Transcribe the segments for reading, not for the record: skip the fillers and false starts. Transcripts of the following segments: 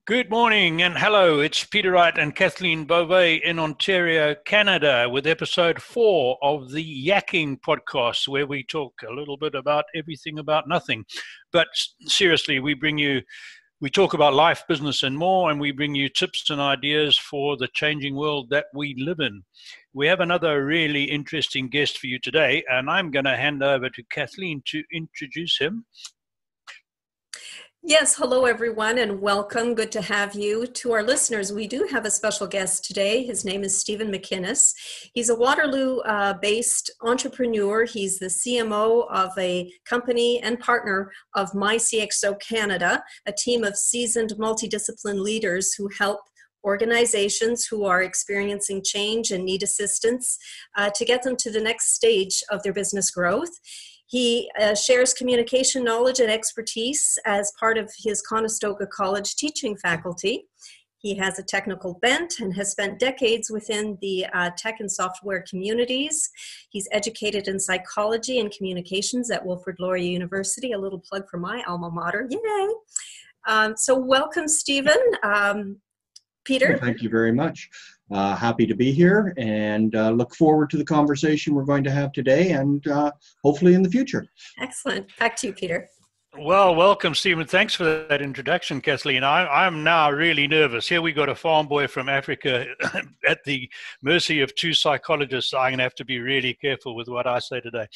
Good morning and hello. It's Peter Wright and Kathleen Beauvais in Ontario, Canada, with episode 4 of the Yakking podcast, where we talk a little bit about everything about nothing. But seriously, we talk about life, business, and more, and we bring you tips and ideas for the changing world that we live in. We have another really interesting guest for you today, and I'm going to hand over to Kathleen to introduce him. Yes, hello everyone and welcome. Good to have you. To our listeners, we do have a special guest today. His name is Stephen McInnes. He's a Waterloo-based entrepreneur. He's the CMO of a company and partner of MyCXO Canada, a team of seasoned multidiscipline leaders who help organizations who are experiencing change and need assistance to get them to the next stage of their business growth. He shares communication knowledge and expertise as part of his Conestoga College teaching faculty. He has a technical bent and has spent decades within the tech and software communities. He's educated in psychology and communications at Wilfrid Laurier University, a little plug for my alma mater. Yay! So welcome, Stephen. Peter? Thank you very much. Happy to be here and look forward to the conversation we're going to have today and hopefully in the future. Excellent. Back to you, Peter. Well, welcome, Stephen. Thanks for that introduction, Kathleen. I'm now really nervous. Here we got a farm boy from Africa at the mercy of two psychologists. I'm going to have to be really careful with what I say today.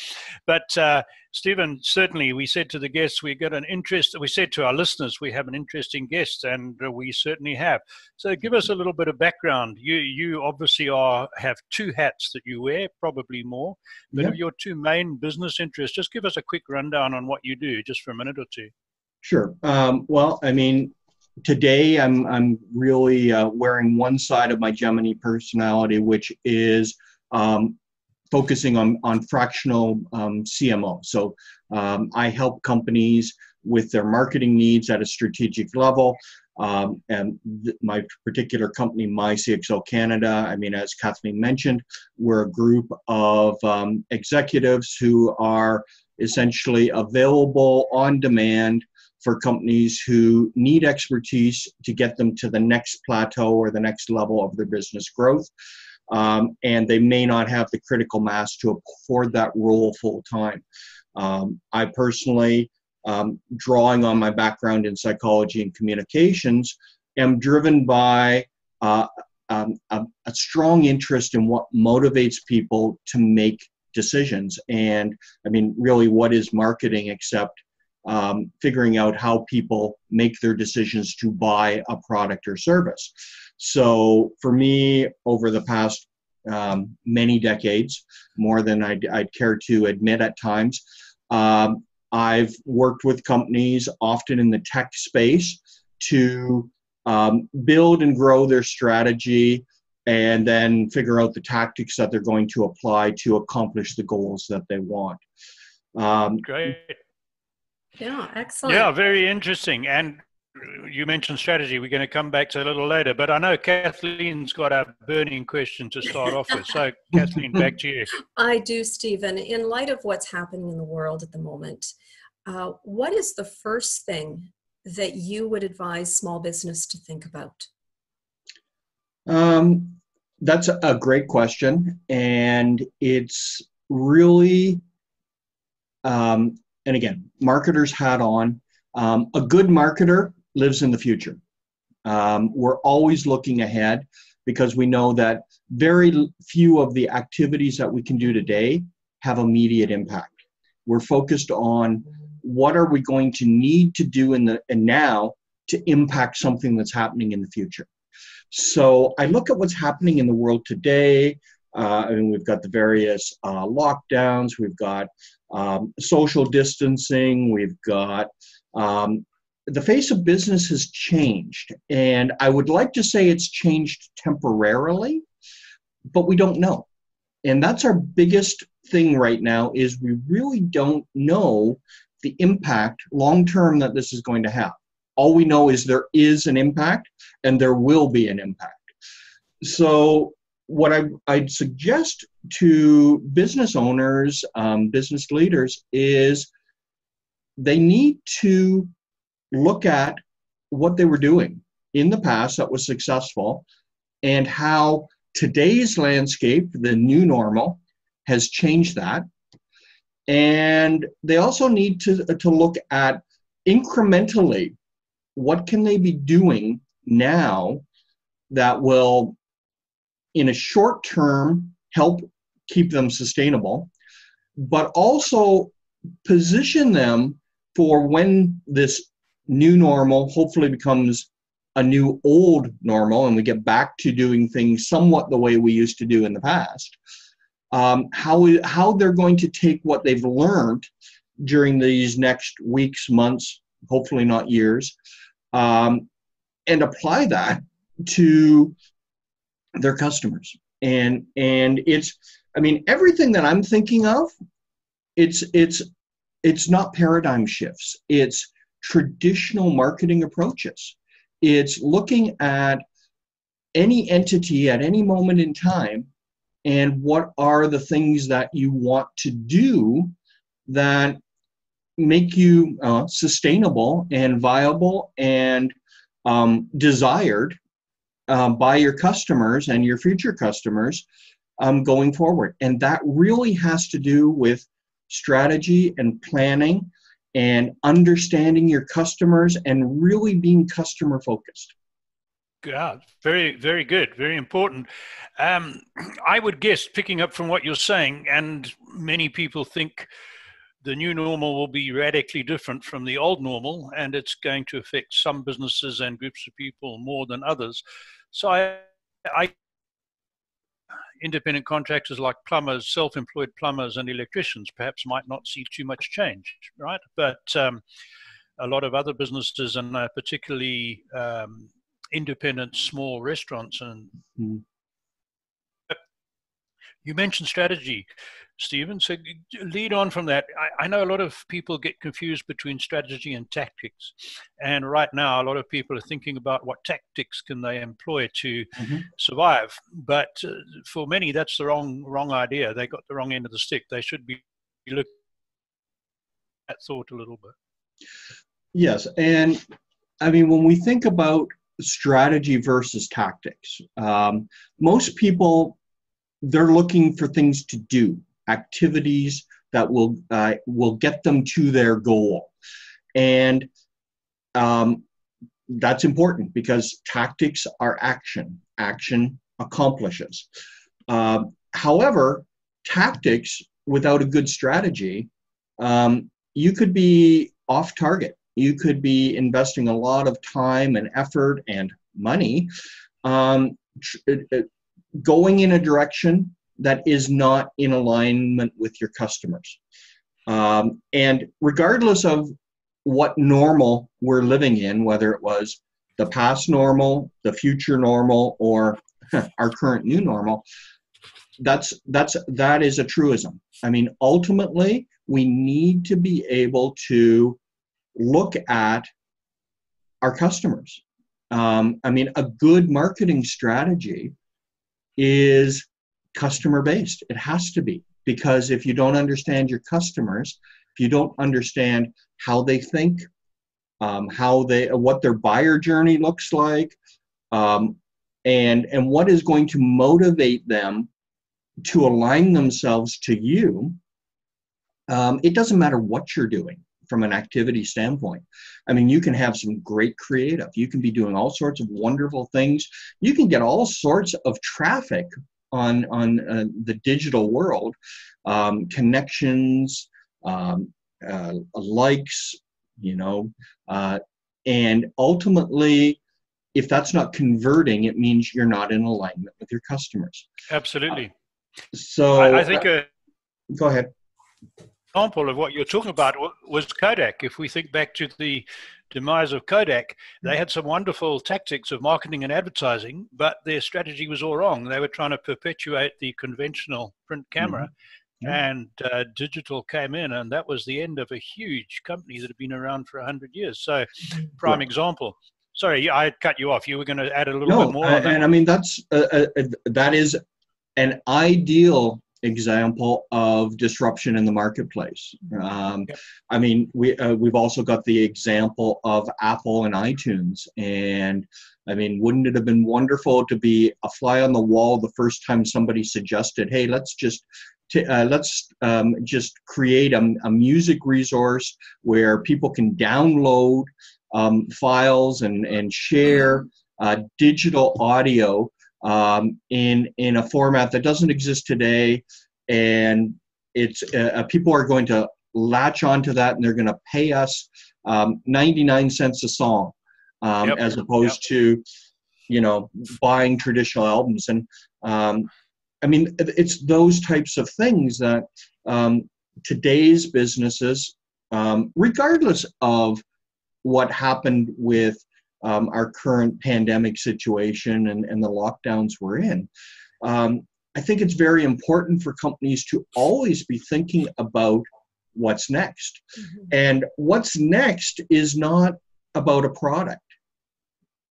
But Stephen, certainly we said to the guests, we said to our listeners, we have an interesting guest, and we certainly have. So give us a little bit of background. You obviously have two hats that you wear, probably more, but of your two main business interests, just give us a quick rundown on what you do, just for a minute or two. Sure. Well, I mean, today I'm really wearing one side of my Gemini personality, which is focusing on fractional CMO. So I help companies with their marketing needs at a strategic level. And my particular company, MyCXO Canada, I mean, as Kathleen mentioned, we're a group of executives who are essentially available on demand for companies who need expertise to get them to the next plateau or the next level of their business growth. And they may not have the critical mass to afford that role full time. I personally, drawing on my background in psychology and communications, am driven by a strong interest in what motivates people to make decisions. And I mean, really, what is marketing except figuring out how people make their decisions to buy a product or service. So for me, over the past many decades, more than I'd care to admit at times, I've worked with companies, often in the tech space, to build and grow their strategy and then figure out the tactics that they're going to apply to accomplish the goals that they want. Great. Yeah, excellent. Yeah, very interesting. And you mentioned strategy. We're going to come back to it a little later, but I know Kathleen's got a burning question to start off with. So Kathleen, back to you. I do, Stephen. In light of what's happening in the world at the moment, what is the first thing that you would advise small business to think about? That's a great question. And it's really, and again, marketers hat on. A good marketer lives in the future. We're always looking ahead because we know that very few of the activities that we can do today have immediate impact. We're focused on what are we going to need to do in the now to impact something that's happening in the future. So I look at what's happening in the world today. I mean, we've got the various lockdowns, we've got social distancing, we've got the face of business has changed. And I would like to say it's changed temporarily, but we don't know. And that's our biggest thing right now is we really don't know the impact long-term that this is going to have. All we know is there is an impact and there will be an impact. So what I'd suggest to business owners, business leaders, is they need to look at what they were doing in the past that was successful and how today's landscape, the new normal, has changed that. And they also need to look at incrementally, what can they be doing now that will, in a short term, help keep them sustainable, but also position them for when this new normal hopefully becomes a new old normal and we get back to doing things somewhat the way we used to do in the past. How they're going to take what they've learned during these next weeks, months, hopefully not years, and apply that to their customers. And it's, I mean, everything that I'm thinking of, it's not paradigm shifts. It's traditional marketing approaches. It's looking at any entity at any moment in time and what are the things that you want to do that make you sustainable and viable and desired by your customers and your future customers going forward. And that really has to do with strategy and planning and understanding your customers and really being customer focused. Yeah, very, very good. Very important. I would guess, picking up from what you're saying, and many people think the new normal will be radically different from the old normal, and it's going to affect some businesses and groups of people more than others. So I independent contractors like plumbers, self-employed plumbers and electricians perhaps might not see too much change, right? But a lot of other businesses, and particularly independent small restaurants, and you mentioned strategy, Stephen, so lead on from that. I know a lot of people get confused between strategy and tactics, and right now a lot of people are thinking about what tactics can they employ to survive, but for many that's the wrong idea. They got the wrong end of the stick. They should be looking at thought a little bit. Yes, and I mean, when we think about strategy versus tactics, most people, they're looking for things to do, activities that will get them to their goal. And that's important because tactics are action. Action accomplishes. However, tactics without a good strategy, you could be off target. You could be investing a lot of time and effort and money going in a direction that is not in alignment with your customers. And regardless of what normal we're living in, whether it was the past normal, the future normal, or our current new normal, that is a truism. I mean, ultimately, we need to be able to look at our customers. I mean, a good marketing strategy is customer based. It has to be, because if you don't understand your customers, if you don't understand how they think, what their buyer journey looks like, and what is going to motivate them to align themselves to you, it doesn't matter what you're doing from an activity standpoint. I mean, you can have some great creative. You can be doing all sorts of wonderful things. You can get all sorts of traffic on the digital world, connections, likes, and ultimately, if that's not converting, it means you're not in alignment with your customers. Absolutely. So I think go ahead. Example of what you're talking about was Kodak. If we think back to the demise of Kodak, they had some wonderful tactics of marketing and advertising, but their strategy was all wrong. They were trying to perpetuate the conventional print camera, and digital came in, and that was the end of a huge company that had been around for 100 years. So, prime example. Sorry, I cut you off. You were going to add a little bit more on that. And I mean, that is an ideal example of disruption in the marketplace. Yep. I mean, we've also got the example of Apple and iTunes. And I mean, wouldn't it have been wonderful to be a fly on the wall the first time somebody suggested, hey, let's just create a music resource where people can download files and share digital audio in a format that doesn't exist today, and it's people are going to latch onto that, and they're going to pay us 99 cents a song, Yep. as opposed to, you know, buying traditional albums. And I mean, it's those types of things that today's businesses, regardless of what happened with our current pandemic situation and the lockdowns we're in, I think it's very important for companies to always be thinking about what's next. Mm-hmm. And what's next is not about a product.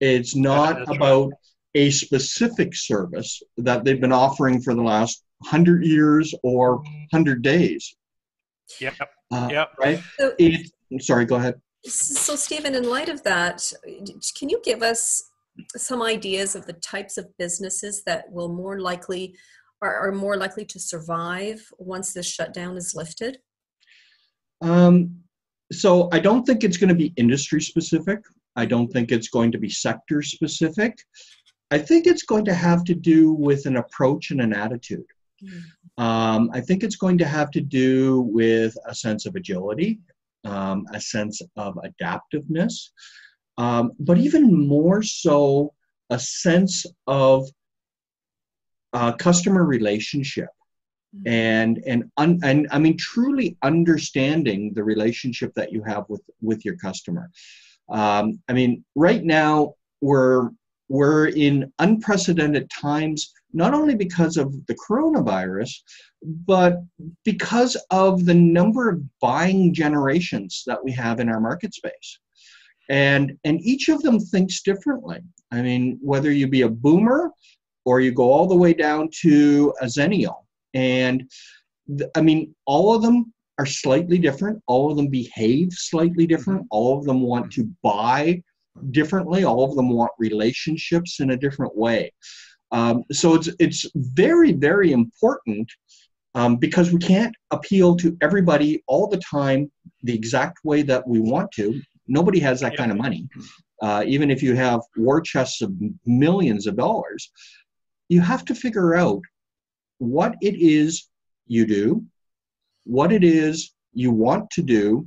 It's not about a specific service that they've been offering for the last 100 years or 100 days. Yep. Right? So, Sorry, go ahead. So, Stephen, in light of that, can you give us some ideas of the types of businesses that will are more likely to survive once this shutdown is lifted? So I don't think it's going to be industry specific. I don't think it's going to be sector specific. I think it's going to have to do with an approach and an attitude. I think it's going to have to do with a sense of agility, a sense of adaptiveness, but even more so, a sense of customer relationship, and I mean, truly understanding the relationship that you have with your customer. I mean, right now we're in unprecedented times, not only because of the coronavirus, but because of the number of buying generations that we have in our market space. And each of them thinks differently. I mean, whether you be a boomer or you go all the way down to a zennial. And I mean, all of them are slightly different. All of them behave slightly different. All of them want to buy differently. All of them want relationships in a different way. So it's very, very important, because we can't appeal to everybody all the time the exact way that we want to. Nobody has that kind of money. Even if you have war chests of millions of dollars, you have to figure out what it is you do, what it is you want to do,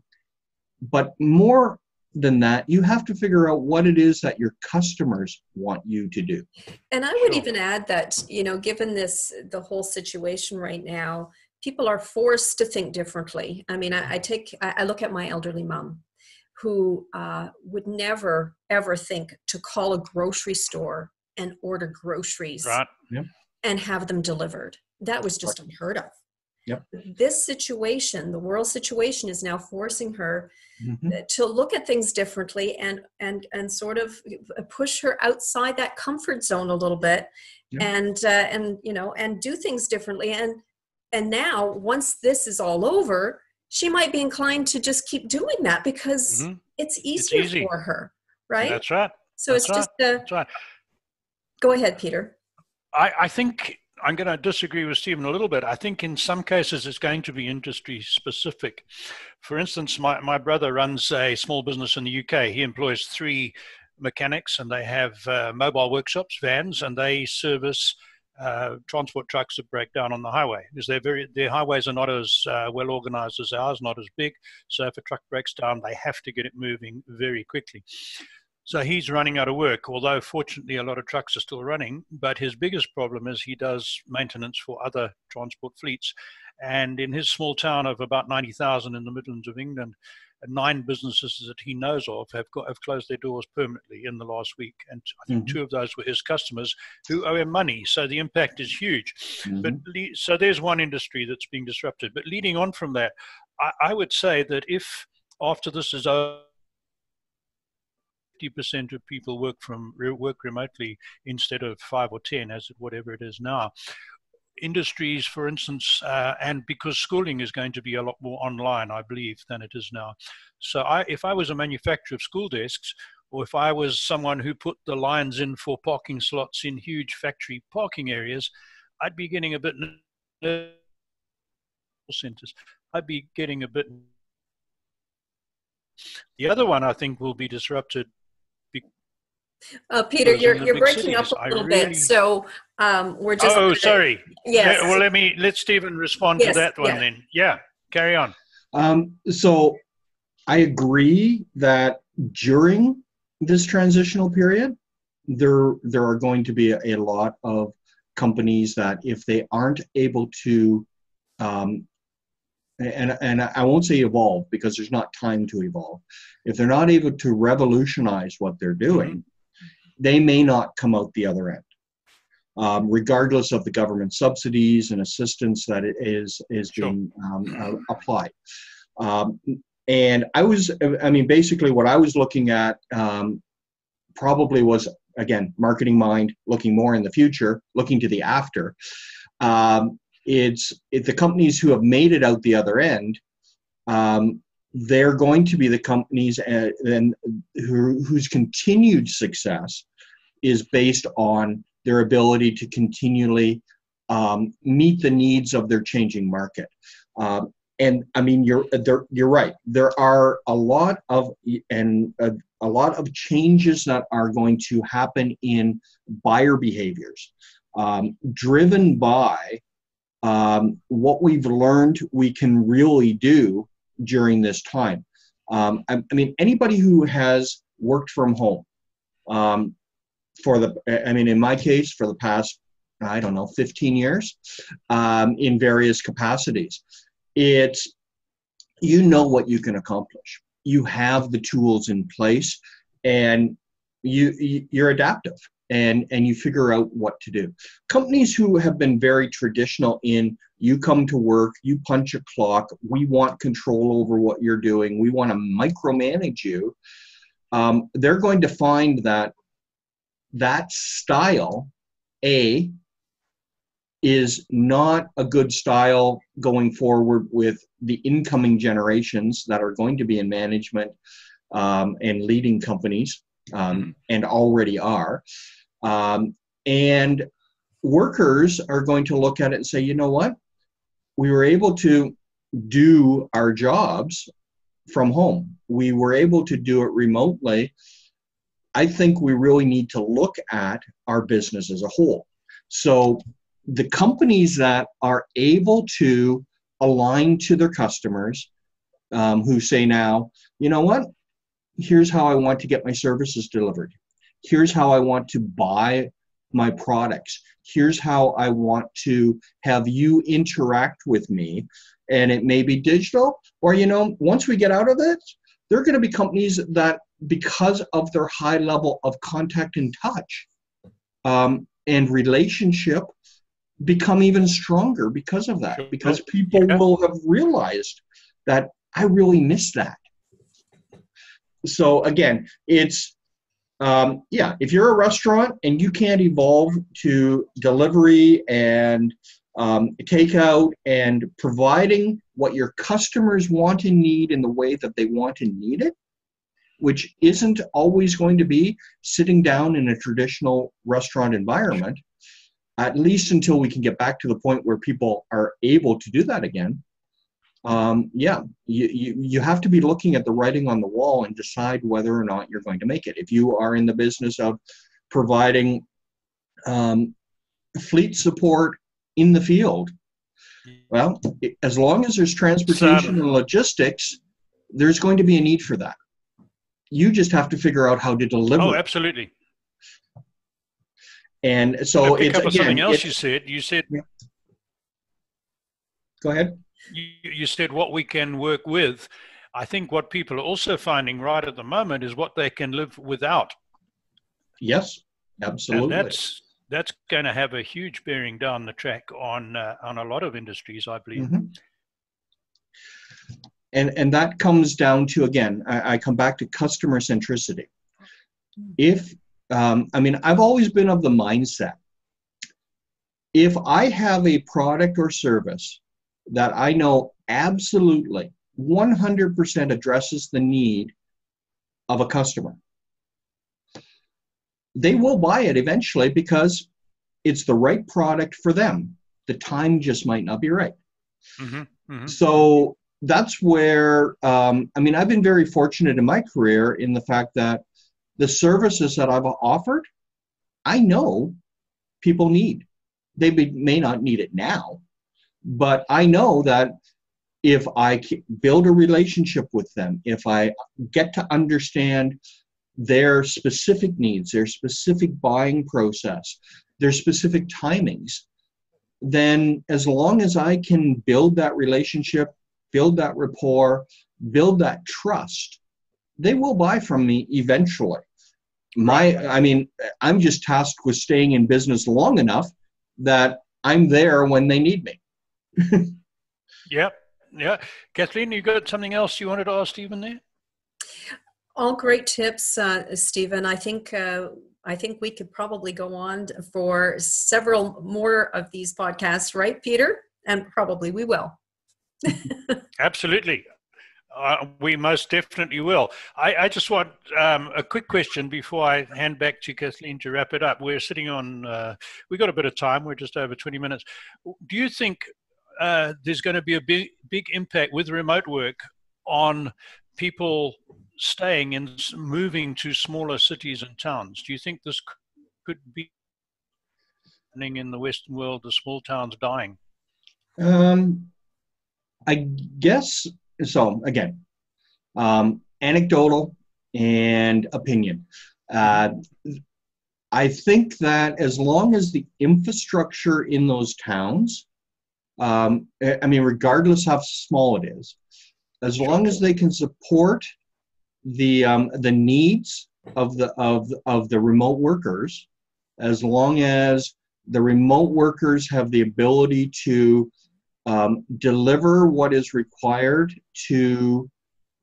but more than that, you have to figure out what it is that your customers want you to do. And I would even add that, you know, given the whole situation right now, people are forced to think differently. I mean, I look at my elderly mom, who would never, ever think to call a grocery store and order groceries, Right. Yep. and have them delivered. That was just unheard of. Yep. This situation, the world situation, is now forcing her to look at things differently and sort of push her outside that comfort zone a little bit, and you know, and do things differently. And now, once this is all over, she might be inclined to just keep doing that because it's easier for her, right? That's right. So it's just that's right. Go ahead, Peter. I think I'm going to disagree with Stephen a little bit. I think in some cases it's going to be industry specific. For instance, my brother runs a small business in the UK. He employs 3 mechanics, and they have mobile workshops, vans, and they service transport trucks that break down on the highway, because their highways are not as well organized as ours, not as big. So if a truck breaks down, they have to get it moving very quickly. So he's running out of work, although fortunately a lot of trucks are still running. But his biggest problem is he does maintenance for other transport fleets. And in his small town of about 90,000 in the Midlands of England, 9 businesses that he knows of have closed their doors permanently in the last week. And I think 2 of those were his customers who owe him money. So the impact is huge. But so there's one industry that's being disrupted. But leading on from that, I would say that if after this is over, 50% of people work remotely instead of 5 or 10, whatever it is now, industries, for instance, and because schooling is going to be a lot more online, I believe, than it is now. So if I was a manufacturer of school desks, or if I was someone who put the lines in for parking slots in huge factory parking areas, I'd be getting a bit centers. I'd be getting a bit. The other one I think will be disrupted. Peter, you're breaking up a little bit, so we're just. Oh, sorry. Yes. Well, let Stephen respond to that one then. Yeah, carry on. So I agree that during this transitional period, there are going to be a lot of companies that if they aren't able to, and I won't say evolve because there's not time to evolve. If they're not able to revolutionize what they're doing, they may not come out the other end, regardless of the government subsidies and assistance that is being applied. And basically what I was looking at probably was, again, marketing mind, looking more in the future, looking to the after. It's the companies who have made it out the other end, they're going to be the companies whose continued success is based on their ability to continually meet the needs of their changing market. And I mean, you're right. There are a lot of changes that are going to happen in buyer behaviors, driven by what we've learned we can really do during this time. I mean, anybody who has worked from home, in my case, for the past, 15 years, in various capacities, it's, what you can accomplish. You have the tools in place, and you're adaptive, and you figure out what to do. Companies who have been very traditional in, you come to work, you punch a clock, we want control over what you're doing, we want to micromanage you, they're going to find that style, is not a good style going forward with the incoming generations that are going to be in management and leading companies, and already are. And workers are going to look at it and say, you know what? We were able to do our jobs from home. We were able to do it remotely. I think we really need to look at our business as a whole. So the companies that are able to align to their customers, who say now, you know what, here's how I want to get my services delivered. Here's how I want to buy my products. Here's how I want to have you interact with me. And it may be digital, or, once we get out of it, there are going to be companies that, because of their high level of contact and touch and relationship, become even stronger because of that, because people will have realized that I really miss that. So again, it's, if you're a restaurant and you can't evolve to delivery and takeout and providing what your customers want and need in the way that they want and need it, which isn't always going to be sitting down in a traditional restaurant environment, at least until we can get back to the point where people are able to do that again. You have to be looking at the writing on the wall and decide whether or not you're going to make it. If you are in the business of providing fleet support in the field, well, as long as there's transportation and logistics, there's going to be a need for that. You just have to figure out how to deliver. Oh, absolutely. And so it's again, something else you said. Yeah. Go ahead. You said what we can work with. I think what people are also finding right at the moment is what they can live without. Yes, absolutely. And that's going to have a huge bearing down the track on a lot of industries, I believe. Mm-hmm. And that comes down to, again, I come back to customer centricity. If I've always been of the mindset, if I have a product or service that I know absolutely 100% addresses the need of a customer, they will buy it eventually because it's the right product for them. The time just might not be right. So that's where, I've been very fortunate in my career in the fact that the services that I've offered, I know people need. They may not need it now, but I know that if I build a relationship with them, if I get to understand their specific needs, their specific buying process, their specific timings, then as long as I can build that relationship, build that rapport, build that trust, they will buy from me eventually. I'm just tasked with staying in business long enough that I'm there when they need me. Yep. Yeah. Kathleen, you got something else you wanted to ask Stephen there? All great tips, Stephen. I think we could probably go on for several more of these podcasts, right, Peter? And probably we will. Absolutely. We most definitely will. I just want a quick question before I hand back to Kathleen to wrap it up. We're sitting on, we've got a bit of time. We're just over 20 minutes. Do you think there's going to be a big impact with remote work on people staying and moving to smaller cities and towns? Do you think this could be happening in the Western world, the small towns dying? I guess so. Again, anecdotal and opinion. I think that as long as the infrastructure in those towns, regardless how small it is, as long as they can support the needs of the remote workers, as long as the remote workers have the ability to deliver what is required to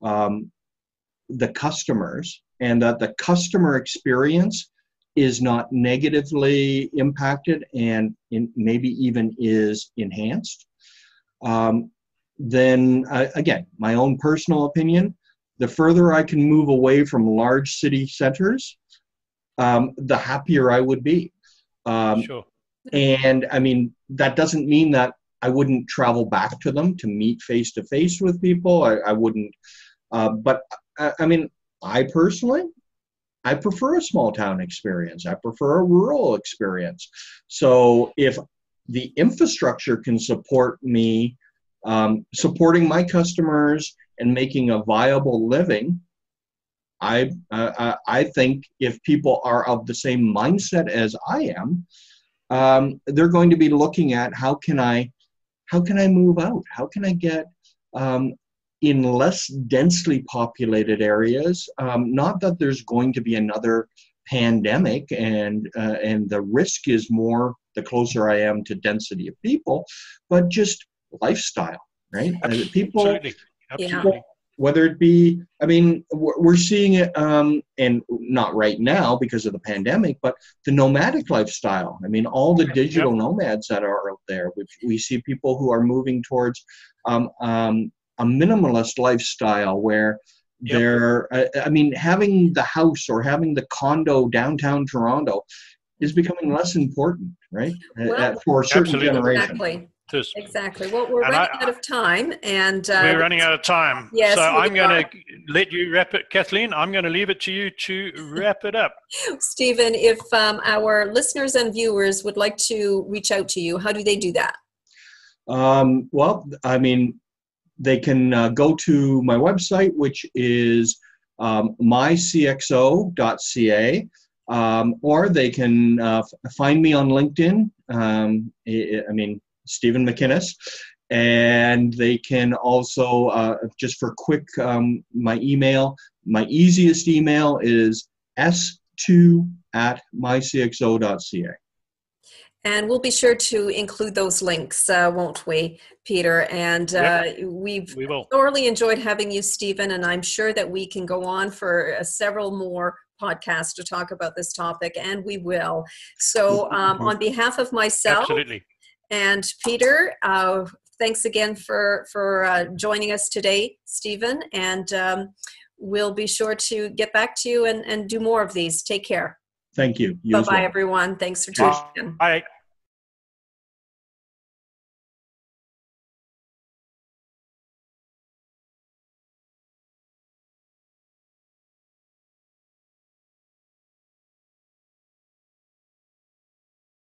the customers, and that the customer experience is not negatively impacted and maybe even is enhanced, then again, my own personal opinion, the further I can move away from large city centers, the happier I would be. Sure. And that doesn't mean that I wouldn't travel back to them to meet face to face with people. I wouldn't, but I personally, I prefer a small town experience. I prefer a rural experience. So if the infrastructure can support me, supporting my customers and making a viable living, I think if people are of the same mindset as I am, they're going to be looking at how can I move out? How can I get in less densely populated areas? Not that there's going to be another pandemic and the risk is more the closer I am to density of people, but just lifestyle, right? Absolutely. People, whether it be, we're seeing it, and not right now because of the pandemic, but the nomadic lifestyle. All the digital nomads that are out there, we see people who are moving towards a minimalist lifestyle where they're, having the house or having the condo downtown Toronto is becoming less important, right? For a certain generation. Exactly. Well, we're running out of time, and we're running out of time. Yes, so I'm going to let you wrap it, Kathleen. I'm going to leave it to you to wrap it up. Stephen, if our listeners and viewers would like to reach out to you, how do they do that? They can go to my website, which is mycxo.ca, or they can find me on LinkedIn. Stephen McInnes, and they can also, just for quick, my easiest email is s2@mycxo.ca. And we'll be sure to include those links, won't we, Peter? And we will. Thoroughly enjoyed having you, Stephen, and I'm sure that we can go on for several more podcast to talk about this topic, and we will. So on behalf of myself Absolutely. and Peter, thanks again for joining us today, Stephen, and we'll be sure to get back to you and do more of these. Take care. Thank you. Bye-bye, everyone. Thanks for tuning in. Bye.